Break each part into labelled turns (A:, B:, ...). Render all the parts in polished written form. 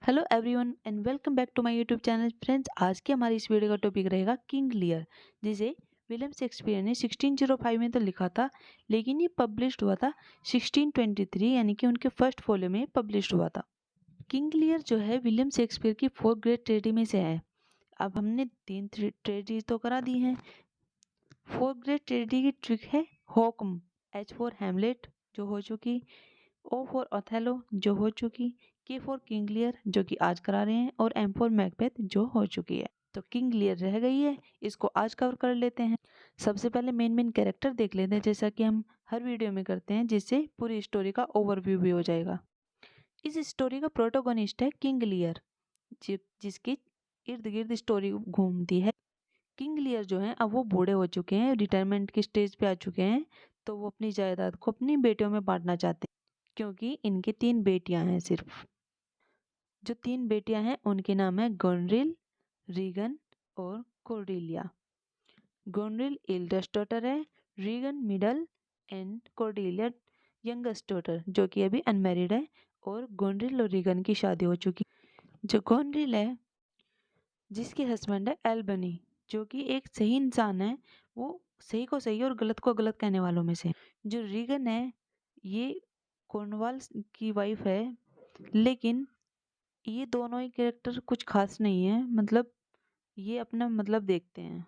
A: Hello everyone and welcome back to my YouTube channel friends. आज की हमारी इस वीडियो का टॉपिक रहेगा किंग लियर, जिसे विलियम शेक्सपियर ने 1605 में तो लिखा था, लेकिन ये पब्लिश्ड हुआ था 1623 यानी कि उनके फर्स्ट फॉलो में पब्लिश्ड हुआ था। किंग लियर जो है विलियम शेक्सपियर की 4 ग्रेट ट्रेजेडी में से है। अब हमने 3 ट्रेजेडी तो करा दी हैं। 4 ग्रेट ट्रेजेडी की ट्रिक है होकम, एच फॉर हेमलेट जो हो चुकी, ओ फॉर ओथेलो जो हो चुकी, के फॉर किंग लियर जो कि आज करा रहे हैं, और एम फॉर मैकबेथ जो हो चुकी है। तो किंग लियर रह गई है, इसको आज कवर कर लेते हैं। सबसे पहले मेन कैरेक्टर देख लेते हैं, जैसा कि हम हर वीडियो में करते हैं, जिससे पूरी स्टोरी का ओवरव्यू भी हो जाएगा। इस स्टोरी का प्रोटोगोनिस्ट है किंग लियर, जिसके इर्द गिर्द स्टोरी घूमती है। किंग लियर जो हैं अब वो बूढ़े हो चुके हैं, रिटायरमेंट की स्टेज पे आ चुके हैं, तो वो अपनी जायदाद को अपनी बेटियों में बांटना चाहते हैं, क्योंकि इनके 3 बेटियां हैं सिर्फ। जो 3 बेटियां हैं उनके नाम है गोनरिल, रीगन और कोर्डेलिया। गोनरिल एल्डेस्ट डॉटर है, Regan middle and Cordelia youngest daughter जो कि अभी अनमैरिड है, और गोनरिल और रीगन की शादी हो चुकी। जो गोनरिल है जिसके हस्बैंड है एल्बनी, जो कि एक सही इंसान है, वो सही को सही और गलत को गलत कहने वालों में से। जो रीगन है ये कॉर्नवाल की वाइफ है, लेकिन ये दोनों ही कैरेक्टर कुछ खास नहीं है, मतलब ये अपना मतलब देखते हैं।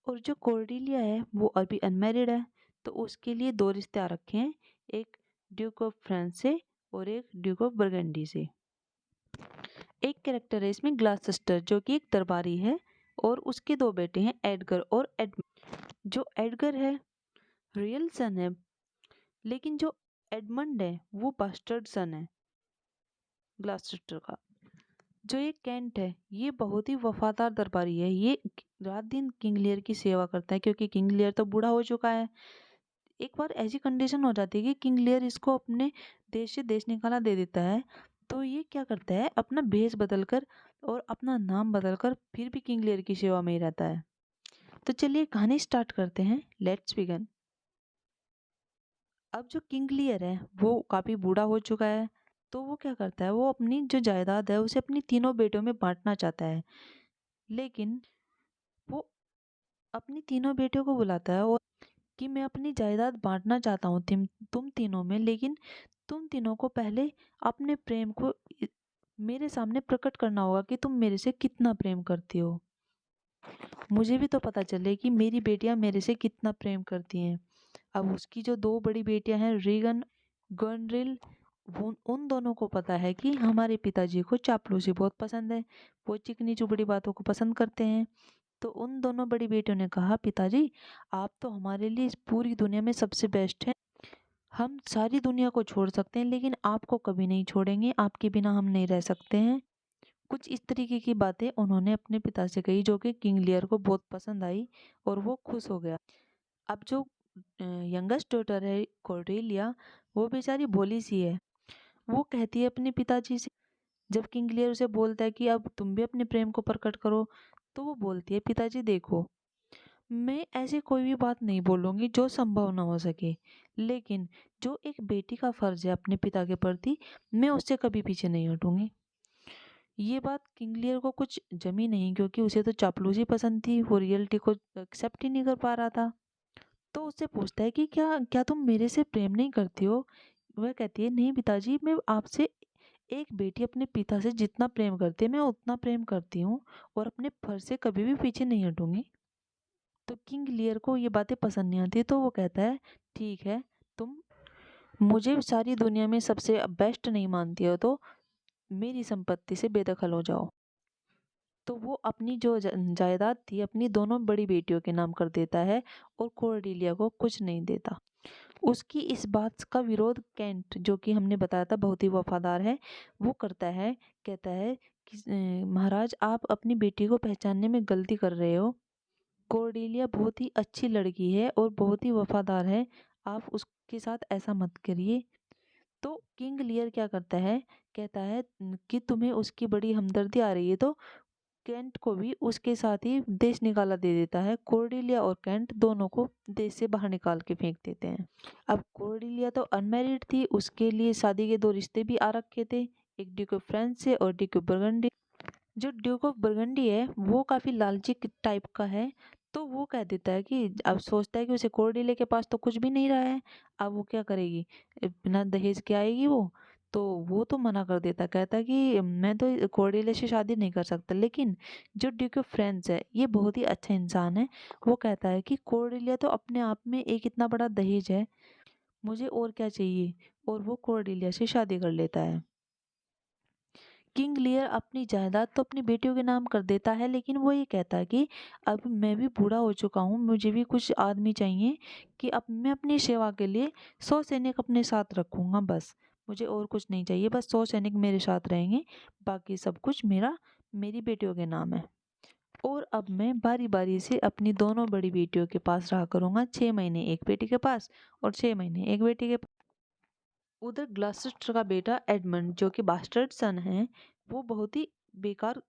A: और जो कॉर्डेलिया है वो अभी अनमैरिड है, तो उसके लिए 2 रिश्ते आ रखे हैं, एक ड्यूक ऑफ फ्रांस से और एक ड्यूक ऑफ बर्गंडी से। एक कैरेक्टर है इसमें ग्लासेस्टर, जो कि एक दरबारी है, और उसके 2 बेटे हैं एडगर और एडमंड। जो एडगर है रियल सन है, लेकिन जो एडमंड है वो बास्टर्ड सन है ग्लासेस्टर का। जो ये कैंट है ये बहुत ही वफादार दरबारी है, ये रात दिन किंग लियर की सेवा करता है, क्योंकि किंग लियर तो बूढ़ा हो चुका है। एक बार ऐसी कंडीशन हो जाती है कि किंग लियर इसको अपने देश से देश निकाला दे देता है, तो ये क्या करता है अपना भेष बदलकर और अपना नाम बदलकर फिर भी किंग लियर की सेवा में ही रहता है। तो चलिए कहानी स्टार्ट करते हैं, लेट्स बिगन। अब जो किंग लियर है वो काफी बूढ़ा हो चुका है, तो वो क्या करता है, वो अपनी जो जायदाद है उसे अपनी तीनों बेटों में बांटना चाहता है। लेकिन वो अपनी तीनों बेटियों को बुलाता है और कि मैं अपनी जायदाद बांटना चाहता हूँ तुम तीनों में, लेकिन तुम तीनों को पहले अपने प्रेम को मेरे सामने प्रकट करना होगा कि तुम मेरे से कितना प्रेम करती हो। मुझे भी तो पता चले कि मेरी बेटियां मेरे से कितना प्रेम करती हैं। अब उसकी जो 2 बड़ी बेटियां हैं रीगन गनरिल, उन दोनों को पता है कि हमारे पिताजी को चापलूसी बहुत पसंद है, वो चिकनी चुपड़ी बातों को पसंद करते हैं। तो उन दोनों बड़ी बेटियों ने कहा, पिताजी आप तो हमारे लिए इस पूरी दुनिया में सबसे बेस्ट हैं, हम सारी दुनिया को छोड़ सकते हैं लेकिन आपको कभी नहीं छोड़ेंगे, आपके बिना हम नहीं रह सकते हैं। कुछ इस तरीके की बातें उन्होंने अपने पिता से कही, जो कि किंग लियर को बहुत पसंद आई और वो खुश हो गया। अब जो यंगेस्ट डॉटर है कॉर्डेलिया, वो बेचारी भोली सी है, वो कहती है अपने पिताजी से, जब किंग लियर उसे बोलता है कि अब तुम भी अपने प्रेम को प्रकट करो, तो वो बोलती है, पिताजी देखो मैं ऐसी कोई भी बात नहीं बोलूंगी जो संभव ना हो सके, लेकिन जो एक बेटी का फर्ज है अपने पिता के प्रति, मैं उससे कभी पीछे नहीं हटूंगी। ये बात किंग लियर को कुछ जमी नहीं, क्योंकि उसे तो चापलूसी पसंद थी, वो रियलिटी को एक्सेप्ट ही नहीं कर पा रहा था। तो उससे पूछता है कि क्या क्या तुम मेरे से प्रेम नहीं करती हो। वह कहती है, नहीं पिताजी, मैं आपसे, एक बेटी अपने पिता से जितना प्रेम करती है मैं उतना प्रेम करती हूँ, और अपने फर्ज से कभी भी पीछे नहीं हटूंगी। तो किंग लियर को ये बातें पसंद नहीं आती, तो वो कहता है, ठीक है, तुम मुझे सारी दुनिया में सबसे बेस्ट नहीं मानती हो, तो मेरी संपत्ति से बेदखल हो जाओ। तो वो अपनी जो जायदाद थी अपनी दोनों बड़ी बेटियों के नाम कर देता है, और कॉर्डेलिया को कुछ नहीं देता। उसकी इस बात का विरोध कैंट, जो कि हमने बताया था बहुत ही वफादार है, वो करता है। कहता है कि महाराज आप अपनी बेटी को पहचानने में गलती कर रहे हो, कॉर्डेलिया बहुत ही अच्छी लड़की है और बहुत ही वफादार है, आप उसके साथ ऐसा मत करिए। तो किंग लियर क्या करता है, कहता है कि तुम्हें उसकी बड़ी हमदर्दी आ रही है, तो कैंट को भी उसके साथ ही देश निकाला दे देता है। कॉर्डेलिया और कैंट दोनों को देश से बाहर निकाल के फेंक देते हैं। अब कॉर्डेलिया तो अनमैरिड थी, उसके लिए शादी के 2 रिश्ते भी आ रखे थे, एक ड्यूक ऑफ फ्रांस से और ड्यूक ऑफ बर्गंडी। जो ड्यूक ऑफ बर्गंडी है वो काफ़ी लालची टाइप का है, तो वो कह देता है कि अब सोचता है कि उसे कोर्डेलिया के पास तो कुछ भी नहीं रहा है, अब वो क्या करेगी, बिना दहेज के आएगी वो। तो वो तो मना कर देता, कहता है कि मैं तो कोर्डेलिया से शादी नहीं कर सकता। लेकिन जो ड्यूक ऑफ फ्रांस है ये बहुत ही अच्छा इंसान है, वो कहता है कि कोर्डेलिया तो अपने आप में एक इतना बड़ा दहेज है, मुझे और क्या चाहिए, और वो कोर्डेलिया से शादी कर लेता है। किंग लियर अपनी जायदाद तो अपनी बेटियों के नाम कर देता है, लेकिन वो ये कहता है कि अब मैं भी बूढ़ा हो चुका हूँ, मुझे भी कुछ आदमी चाहिए, कि अब मैं अपनी सेवा के लिए 100 सैनिक अपने साथ रखूँगा बस। मुझे और कुछ नहीं चाहिए, बस 100 सैनिक मेरे साथ रहेंगे, बाकी सब कुछ मेरी बेटियों के नाम है। और अब मैं बारी-बारी से अपनी दोनों बड़ी बेटियों के पास रहा करूँगा, 6 महीने एक बेटी के पास और 6 महीने एक बेटी के। उधर ग्लॉसेस्टर का बेटा एडमंड, जो कि बास्टर्ड सन है, वो बहुत ही बेकार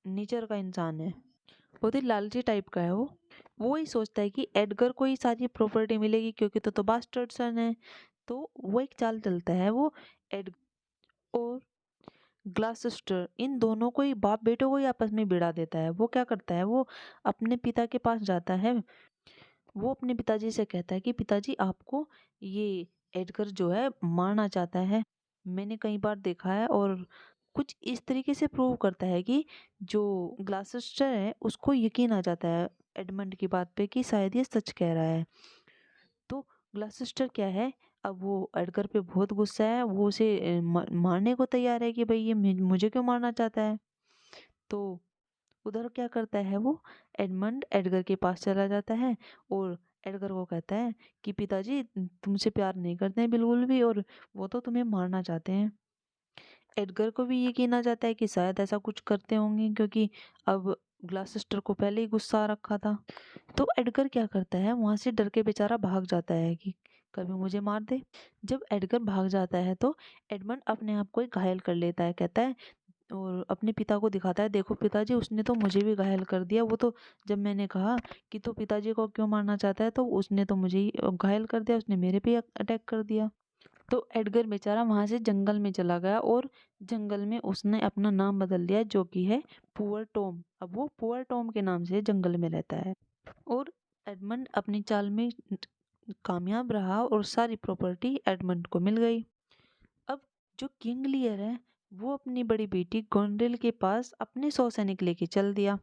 A: नेचर का इंसान है, बहुत ही लालची टाइप का है वो ही सोचता है कि एडगर को ही सारी प्रॉपर्टी मिलेगी, क्योंकि तो बास्टर्ड सन है। तो वो एक चाल चलता है, वो एड और ग्लासेस्टर इन दोनों को ही, बाप बेटों को ही आपस में भिड़ा देता है। वो क्या करता है, वो अपने पिता के पास जाता है, वो अपने पिताजी से कहता है कि पिताजी, आपको ये एडगर जो है मारना चाहता है, मैंने कई बार देखा है, और कुछ इस तरीके से प्रूव करता है कि जो ग्लासेस्टर है उसको यकीन आ जाता है एडमंड की बात पे कि शायद ये सच कह रहा है। तो ग्लासेस्टर क्या है, अब वो एडगर पे बहुत गुस्सा है, वो उसे मारने को तैयार है कि भाई ये मुझे क्यों मारना चाहता है। तो उधर क्या करता है वो, एडमंड एडगर के पास चला जाता है और एडगर को कहता है कि पिताजी तुमसे प्यार नहीं करते हैं बिल्कुल भी, और वो तो तुम्हें मारना चाहते हैं। एडगर को भी यकीन आ जाता है कि शायद ऐसा कुछ करते होंगे, क्योंकि अब ग्लासेस्टर को पहले ही गुस्सा आ रखा था। तो एडगर क्या करता है, वहां से डर के बेचारा भाग जाता है कि कभी मुझे मार दे। जब एडगर भाग जाता है तो एडमंड अपने आप को ही घायल कर लेता है, कहता है और अपने पिता को दिखाता है, देखो पिताजी, उसने तो मुझे भी घायल कर दिया, वो तो जब मैंने कहा कि तो पिताजी को क्यों मारना चाहता है, तो उसने तो मुझे ही घायल कर दिया, उसने मेरे पे अटैक कर दिया। तो एडगर बेचारा वहां से जंगल में चला गया, और जंगल में उसने अपना नाम बदल दिया, जो कि है पुअर टॉम। अब वो पुअर टॉम के नाम से जंगल में रहता है। और एडमंड अपनी चाल में कामयाब रहा और सारी प्रॉपर्टी एडमंड को मिल गई। अब जो किंग लियर है वो अपनी बड़ी बेटी गोंड्रेल के पास अपने 100 सैनिक लेके चल दिया।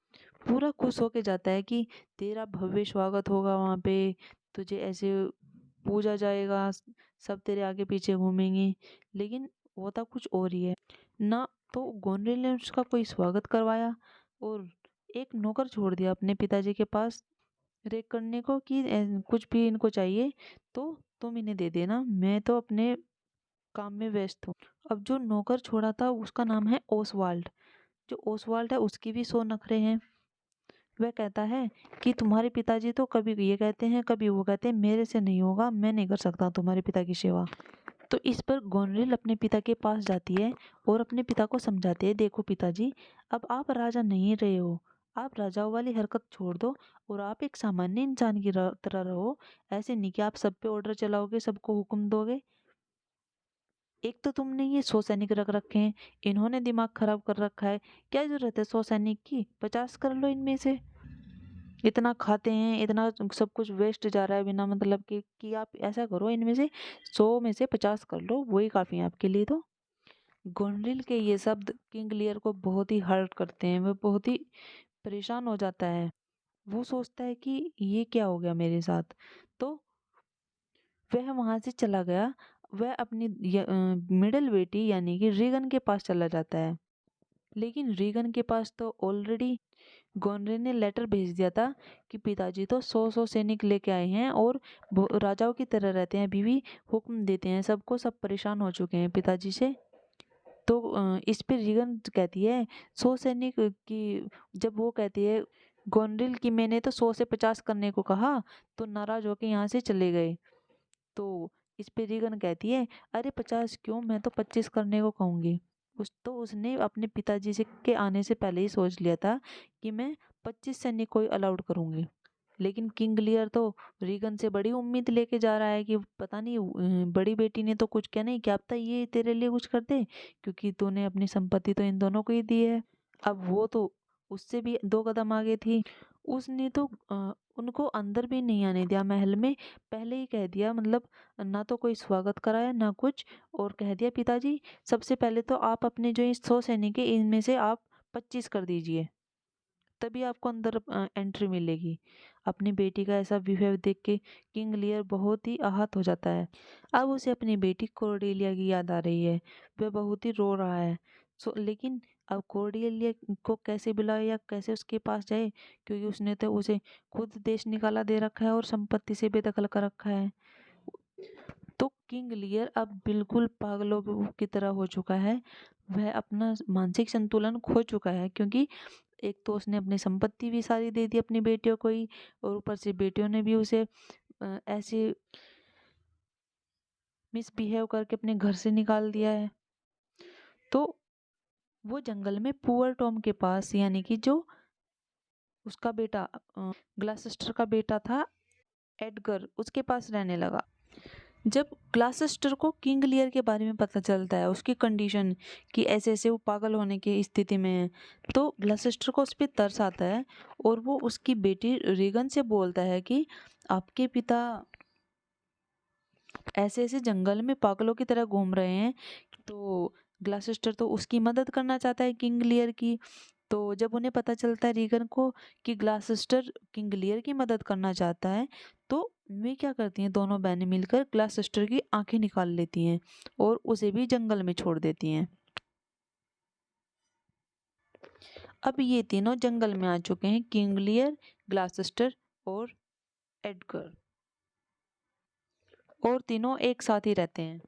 A: पूरा खुश होके जाता है कि तेरा भव्य स्वागत होगा वहाँ पे, तुझे ऐसे पूजा जाएगा, सब तेरे आगे पीछे घूमेंगे। लेकिन होता कुछ और ही है ना। तो गोंड्रेल ने उसका कोई स्वागत करवाया और एक नौकर छोड़ दिया अपने पिताजी के पास रेक करने को कि कुछ भी इनको चाहिए तो तुम इन्हें दे देना, मैं तो अपने काम में व्यस्त हूँ। अब जो नौकर छोड़ा था उसका नाम है ओसवाल्ड। जो ओसवाल्ड है उसकी भी 100 नखरे हैं। वह कहता है कि तुम्हारे पिताजी तो कभी ये कहते हैं कभी वो कहते हैं, मेरे से नहीं होगा, मैं नहीं कर सकता तुम्हारे पिता की सेवा। तो इस पर गोनरिल अपने पिता के पास जाती है और अपने पिता को समझाती है, देखो पिताजी, अब आप राजा नहीं रहे हो, आप राजाओं वाली हरकत छोड़ दो और आप एक सामान्य इंसान की तरह रहो। ऐसे नहीं कि आप सब पे ऑर्डर चलाओगे, सबको हुक्म दोगे। एक तो तुमने ये 100 सैनिक रख रखे हैं, इन्होंने दिमाग खराब कर रखा है। क्या जरूरत है 100 सैनिक की, 50 कर लो इनमें से। इतना खाते हैं, इतना सब कुछ वेस्ट जा रहा है बिना मतलब कि आप ऐसा करो, इनमें से 100 में से 50 कर लो, वही काफी है आपके लिए। तो गोनरिल के ये शब्द किंग लियर को बहुत ही हर्ट करते हैं, वह बहुत ही परेशान हो जाता है। वो सोचता है कि ये क्या हो गया मेरे साथ। तो वह वहां से चला गया। वह अपनी मिडिल बेटी यानी कि रीगन के पास चला जाता है। लेकिन रीगन के पास तो ऑलरेडी गोनरे ने लेटर भेज दिया था कि पिताजी तो 100 सैनिक लेके आए हैं और राजाओं की तरह रहते हैं, अभी भी हुक्म देते हैं सबको, सब परेशान हो चुके हैं पिताजी से। तो इस पे रीगन कहती है 100 सैनिक की, जब वो कहती है गोनरिल की मैंने तो 100 से 50 करने को कहा, तो नाराज होके यहाँ से चले गए। तो इस पे रीगन कहती है, अरे 50 क्यों, मैं तो 25 करने को कहूंगी। उसने अपने पिताजी से के आने से पहले ही सोच लिया था कि मैं 25 सैनिक को अलाउड करूंगी। लेकिन किंग लियर तो रीगन से बड़ी उम्मीद लेके जा रहा है कि पता नहीं बड़ी बेटी ने तो कुछ क्या नहीं, क्या पता ये तेरे लिए कुछ कर दे, क्योंकि तूने अपनी संपत्ति तो इन दोनों को ही दी है। अब वो तो उससे भी 2 कदम आगे थी। उसने तो उनको अंदर भी नहीं आने दिया महल में। पहले ही कह दिया, मतलब ना तो कोई स्वागत कराया ना कुछ, और कह दिया पिताजी सबसे पहले तो आप अपने जो ये 100 सैनिक है इनमें से आप 25 कर दीजिए, तभी आपको अंदर एंट्री मिलेगी। अपनी बेटी का ऐसा बिहेव देख के किंग लियर बहुत ही आहत हो जाता है। अब उसे अपनी बेटी कोर्डेलिया की याद आ रही है। वह बहुत ही रो रहा है। लेकिन अब कोर्डेलिया को कैसे बुलाए या कैसे उसके पास जाए, क्योंकि उसने तो उसे खुद देश निकाला दे रखा है और संपत्ति से बेदखल कर रखा है। तो किंग लियर अब बिल्कुल पागलों की तरह हो चुका है। वह अपना मानसिक संतुलन खो चुका है, क्योंकि एक तो उसने अपनी संपत्ति भी सारी दे दी अपनी बेटियों को ही, और ऊपर से बेटियों ने भी उसे ऐसे मिसबिहेव करके अपने घर से निकाल दिया है। तो वो जंगल में पुअर टॉम के पास, यानी कि जो उसका बेटा ग्लासेस्टर का बेटा था एडगर, उसके पास रहने लगा। जब ग्लासेस्टर को किंग लियर के बारे में पता चलता है, उसकी कंडीशन कि ऐसे ऐसे वो पागल होने की स्थिति में है, तो ग्लासेस्टर को उस पर तरस आता है और वो उसकी बेटी रीगन से बोलता है कि आपके पिता ऐसे ऐसे जंगल में पागलों की तरह घूम रहे हैं। तो ग्लासेस्टर तो उसकी मदद करना चाहता है किंग लियर की। तो जब उन्हें पता चलता है रीगन को कि ग्लासेस्टर किंग लियर की मदद करना चाहता है, तो वे क्या करती हैं, दोनों बहनें मिलकर ग्लासेस्टर की आंखें निकाल लेती हैं और उसे भी जंगल में छोड़ देती हैं। अब ये तीनों जंगल में आ चुके हैं, किंग लियर, ग्लासेस्टर और एडगर, और तीनों एक साथ ही रहते हैं।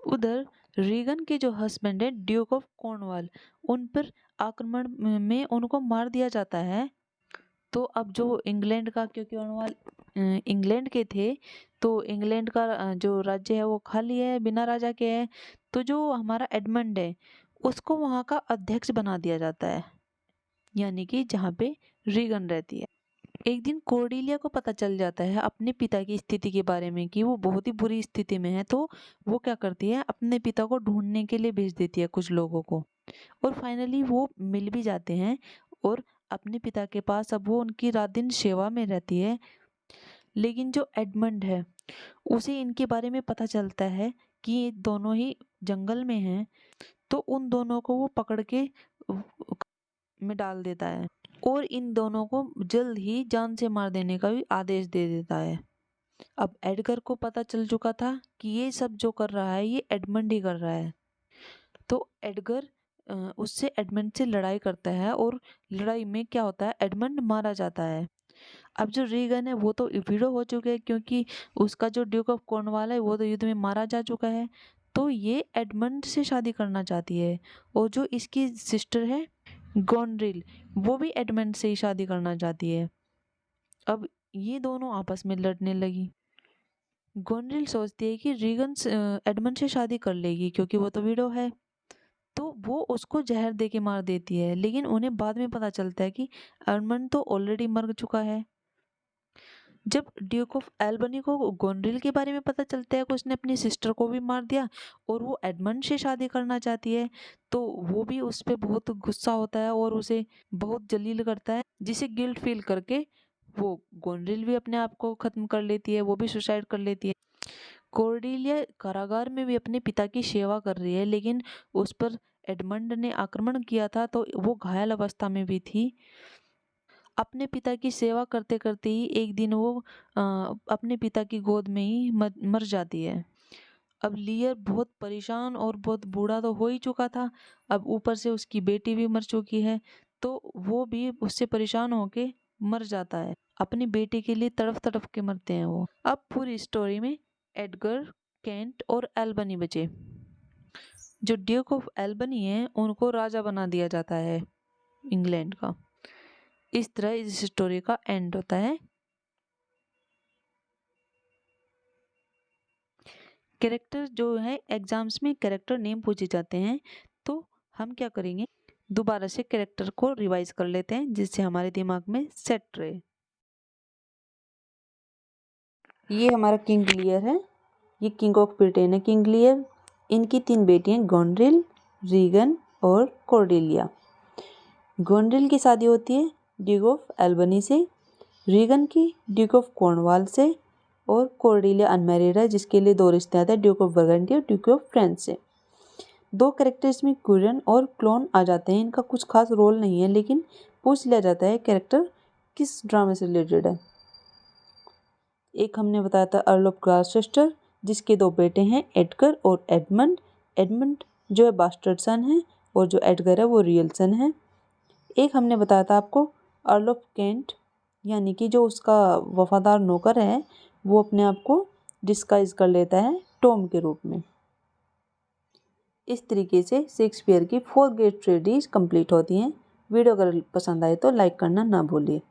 A: उधर रीगन के जो हस्बैंड है ड्यूक ऑफ कॉर्नवाल, उन पर आक्रमण में उनको मार दिया जाता है। तो अब जो इंग्लैंड का, क्योंकि कॉर्नवाल इंग्लैंड के थे, तो इंग्लैंड का जो राज्य है वो खाली है, बिना राजा के है। तो जो हमारा एडमंड है उसको वहाँ का अध्यक्ष बना दिया जाता है, यानी कि जहाँ पे रीगन रहती है। एक दिन कोर्डेलिया को पता चल जाता है अपने पिता की स्थिति के बारे में कि वो बहुत ही बुरी स्थिति में है। तो वो क्या करती है, अपने पिता को ढूंढने के लिए भेज देती है कुछ लोगों को, और फाइनली वो मिल भी जाते हैं। और अपने पिता के पास अब वो उनकी रात दिन सेवा में रहती है। लेकिन जो एडमंड है उसे इनके बारे में पता चलता है कि ये दोनों ही जंगल में हैं। तो उन दोनों को वो पकड़ के में डाल देता है और इन दोनों को जल्द ही जान से मार देने का भी आदेश दे देता है। अब एडगर को पता चल चुका था कि ये सब जो कर रहा है ये एडमंड ही कर रहा है। तो एडगर उससे एडमंड से लड़ाई करता है, और लड़ाई में क्या होता है, एडमंड मारा जाता है। अब जो रीगन है वो तो वीरो हो चुके हैं, क्योंकि उसका जो ड्यूक ऑफ कॉर्नवाल है वो तो युद्ध में मारा जा चुका है। तो ये एडमंड से शादी करना चाहती है, और जो इसकी सिस्टर है गोनरिल, वो भी एडमंड से ही शादी करना चाहती है। अब ये दोनों आपस में लड़ने लगी। गोनरिल सोचती है कि रीगन एडमंड से शादी कर लेगी क्योंकि वो तो विडो है, तो वो उसको जहर दे के मार देती है। लेकिन उन्हें बाद में पता चलता है कि एडमंड तो ऑलरेडी मर चुका है। जब ड्यूक ऑफ एल्बनी को गोनरिल के बारे में पता चलता है कि उसने अपनी सिस्टर को भी मार दिया और वो एडमंड से शादी करना चाहती है, तो वो भी उस पर बहुत गुस्सा होता है और उसे बहुत जलील करता है, जिसे गिल्ट फील करके वो गोनरिल भी अपने आप को खत्म कर लेती है, वो भी सुसाइड कर लेती है। कोर्डेलिया कारागार में भी अपने पिता की सेवा कर रही है, लेकिन उस पर एडमंड ने आक्रमण किया था तो वो घायल अवस्था में भी थी। अपने पिता की सेवा करते करते ही एक दिन वो अपने पिता की गोद में ही मर जाती है। अब लियर बहुत परेशान और बहुत बूढ़ा तो हो ही चुका था, अब ऊपर से उसकी बेटी भी मर चुकी है, तो वो भी उससे परेशान होके मर जाता है। अपनी बेटी के लिए तड़प तड़प के मरते हैं वो। अब पूरी स्टोरी में एडगर, केंट और एल्बनी बचे। जो ड्यूक ऑफ एल्बनी है उनको राजा बना दिया जाता है इंग्लैंड का। इस तरह इस स्टोरी का एंड होता है। कैरेक्टर जो है एग्जाम्स में कैरेक्टर नेम पूछे जाते हैं, तो हम क्या करेंगे, दोबारा से कैरेक्टर को रिवाइज कर लेते हैं जिससे हमारे दिमाग में सेट रहे। ये हमारा किंग लियर है, ये किंग ऑफ ब्रिटेन है किंग लियर। इनकी 3 बेटियां गोनरिल, रीगन और कॉर्डेलिया। गोनरिल की शादी होती है ड्यूक ऑफ एल्बनी से, रीगन की ड्यूक ऑफ कॉर्नवाल से, और कॉर्डेलिया अनमैरिड है जिसके लिए 2 रिश्ते आते हैं ड्यूक ऑफ बर्गंडी और ड्यूक ऑफ फ्रेंच से। 2 कैरेक्टर्स में क्यूरन और क्लोन आ जाते हैं, इनका कुछ खास रोल नहीं है लेकिन पूछ लिया जाता है कैरेक्टर किस ड्रामा से रिलेटेड है। एक हमने बताया था अर्ल ऑफ ग्लासेस्टर जिसके 2 बेटे हैं एडगर और एडमंड। एडमंड जो है बास्टर्ड सन है और जो एडगर है वो रियल सन है। एक हमने बताया था आपको अर्ल ऑफ केंट, यानी कि जो उसका वफादार नौकर है वो अपने आप को डिस्गाइज कर लेता है टॉम के रूप में। इस तरीके से शेक्सपियर की 4 ग्रेट ट्रेजेडीज कंप्लीट होती हैं। वीडियो अगर पसंद आए तो लाइक करना ना भूलिए।